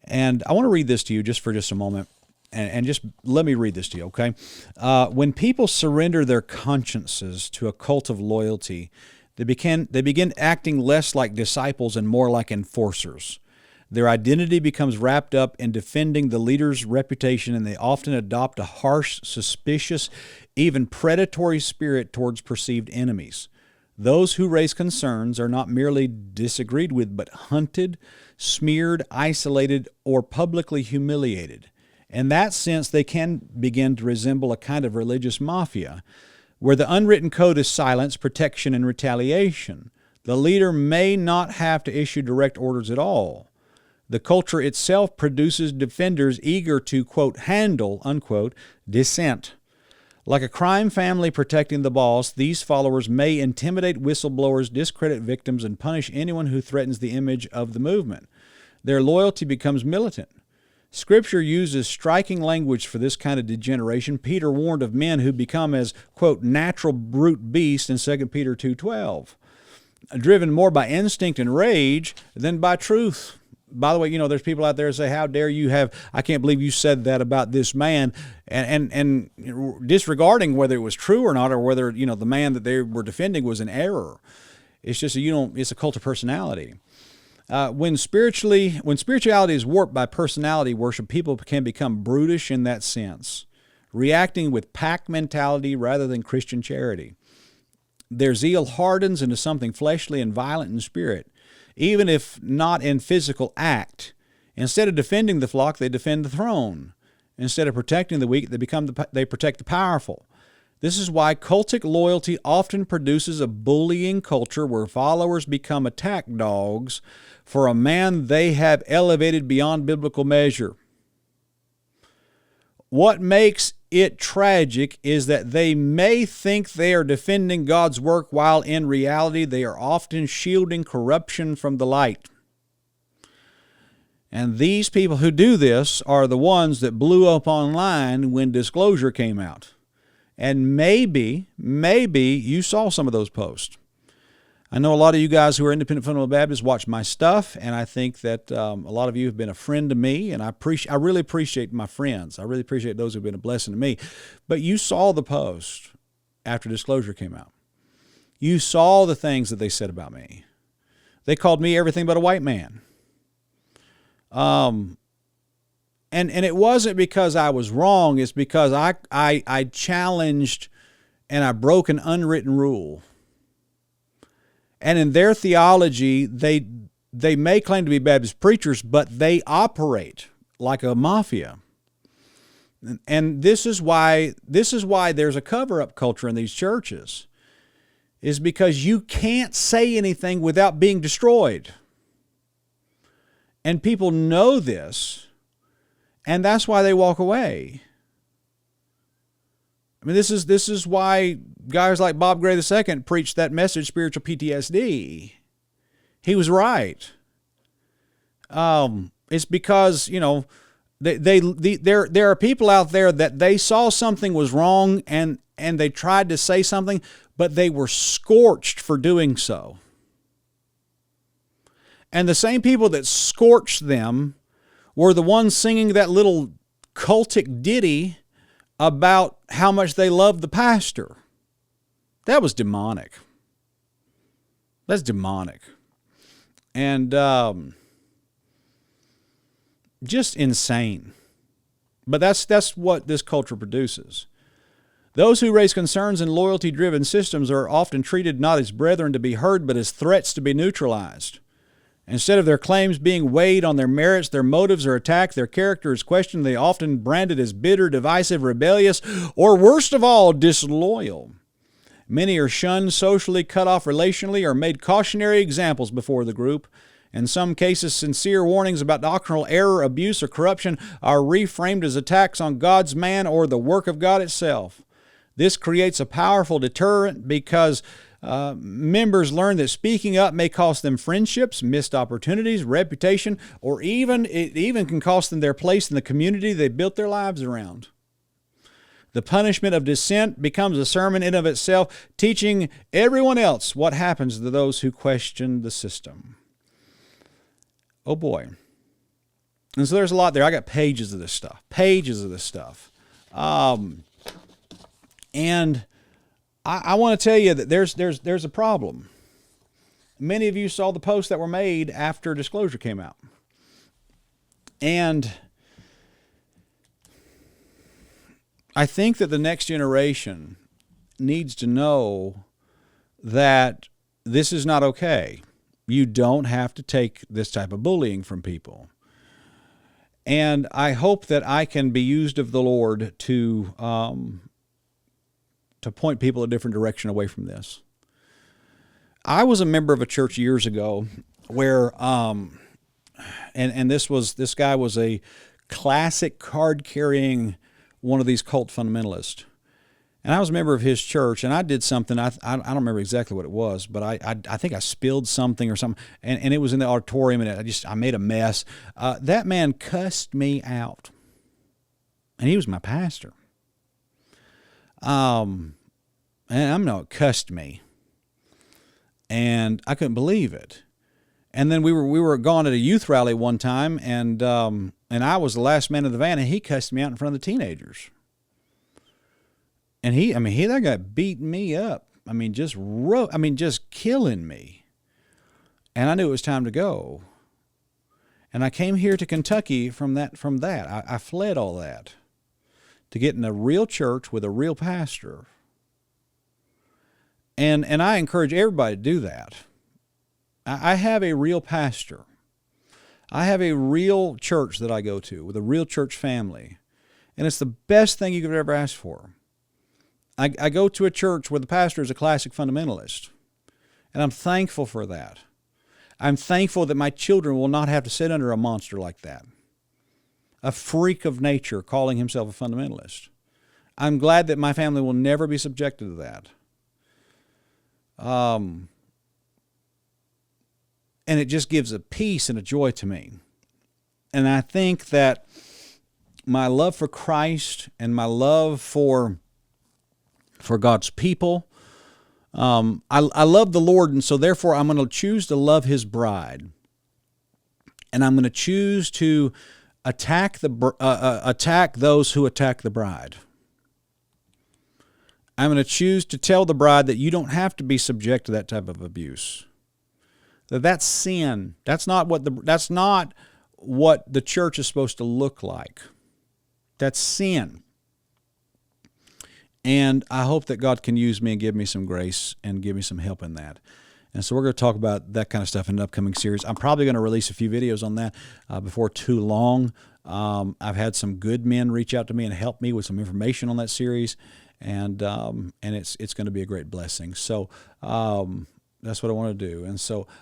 And I want to read this to you just for just a moment. And just let me read this to you, okay? When people surrender their consciences to a cult of loyalty, they begin acting less like disciples and more like enforcers. Their identity becomes wrapped up in defending the leader's reputation, and they often adopt a harsh, suspicious, even predatory spirit towards perceived enemies. Those who raise concerns are not merely disagreed with, but hunted, smeared, isolated, or publicly humiliated. In that sense, they can begin to resemble a kind of religious mafia, where the unwritten code is silence, protection, and retaliation. The leader may not have to issue direct orders at all. The culture itself produces defenders eager to, quote, handle, unquote, dissent. Like a crime family protecting the boss, these followers may intimidate whistleblowers, discredit victims, and punish anyone who threatens the image of the movement. Their loyalty becomes militant. Scripture uses striking language for this kind of degeneration. Peter warned of men who become as, quote, natural brute beasts in 2 Peter 2:12, driven more by instinct and rage than by truth. By the way, there's people out there who say, how dare you I can't believe you said that about this man, and disregarding whether it was true or not, or whether, the man that they were defending was in error. It's just it's a cult of personality. When spirituality is warped by personality worship, people can become brutish in that sense, reacting with pack mentality rather than Christian charity. Their zeal hardens into something fleshly and violent in spirit, even if not in physical act. Instead of defending the flock, they defend the throne. Instead of protecting the weak, they protect the powerful. This is why cultic loyalty often produces a bullying culture where followers become attack dogs for a man they have elevated beyond biblical measure. What makes it tragic is that they may think they are defending God's work while in reality they are often shielding corruption from the light. And these people who do this are the ones that blew up online when disclosure came out. And maybe you saw some of those posts. I know a lot of you guys who are independent fundamental Baptists watch my stuff, and I think that a lot of you have been a friend to me, and I really appreciate my friends. I really appreciate those who have been a blessing to me. But you saw the post after disclosure came out. You saw the things that they said about me. They called me everything but a white man. And it wasn't because I was wrong. It's because I challenged and I broke an unwritten rule. And in their theology, they may claim to be Baptist preachers, but they operate like a mafia. And this is why there's a cover-up culture in these churches, is because you can't say anything without being destroyed. And people know this, and that's why they walk away. I mean, this is why guys like Bob Gray II preached that message, spiritual PTSD. He was right. It's because, there are people out there that they saw something was wrong and they tried to say something, but they were scorched for doing so. And the same people that scorched them were the ones singing that little cultic ditty about how much they loved the pastor. That was demonic. That's demonic. And just insane. But that's what this culture produces. Those who raise concerns in loyalty-driven systems are often treated not as brethren to be heard, but as threats to be neutralized. Instead of their claims being weighed on their merits, their motives are attacked, their character is questioned, they are often branded as bitter, divisive, rebellious, or worst of all, disloyal. Many are shunned socially, cut off relationally, or made cautionary examples before the group. In some cases, sincere warnings about doctrinal error, abuse, or corruption are reframed as attacks on God's man or the work of God itself. This creates a powerful deterrent because members learn that speaking up may cost them friendships, missed opportunities, reputation, or it even can cost them their place in the community they built their lives around. The punishment of dissent becomes a sermon in of itself, teaching everyone else what happens to those who question the system. Oh boy. And so there's a lot there. I got pages of this stuff, and I want to tell you that there's a problem. Many of you saw the posts that were made after disclosure came out. And I think that the next generation needs to know that this is not okay. You don't have to take this type of bullying from people. And I hope that I can be used of the Lord to point people a different direction away from this. I was a member of a church years ago where, and this guy was a classic card-carrying one of these cult fundamentalists. And I was a member of his church, and I did something, I don't remember exactly what it was, but I think I spilled something or something, and it was in the auditorium, and I made a mess. That man cussed me out, and he was my pastor. And I'm not cussed me, and I couldn't believe it. And then we were gone at a youth rally one time, and I was the last man in the van, and he cussed me out in front of the teenagers. And that guy beat me up. Just killing me. And I knew it was time to go. And I came here to Kentucky from that. I fled all that to get in a real church with a real pastor. And I encourage everybody to do that. I have a real pastor. I have a real church that I go to with a real church family. And it's the best thing you could ever ask for. I go to a church where the pastor is a classic fundamentalist, and I'm thankful for that. I'm thankful that my children will not have to sit under a monster like that, a freak of nature calling himself a fundamentalist. I'm glad that my family will never be subjected to that. And it just gives a peace and a joy to me. And I think that my love for Christ and my love for God's people. I love the Lord, and so therefore I'm going to choose to love His bride, and I'm going to choose to attack those who attack the bride. I'm going to choose to tell the bride that you don't have to be subject to that type of abuse. That's sin. That's not what the church is supposed to look like. That's sin. And I hope that God can use me and give me some grace and give me some help in that. And so we're going to talk about that kind of stuff in an upcoming series. I'm probably going to release a few videos on that before too long. I've had some good men reach out to me and help me with some information on that series, and it's going to be a great blessing. So that's what I want to do. And so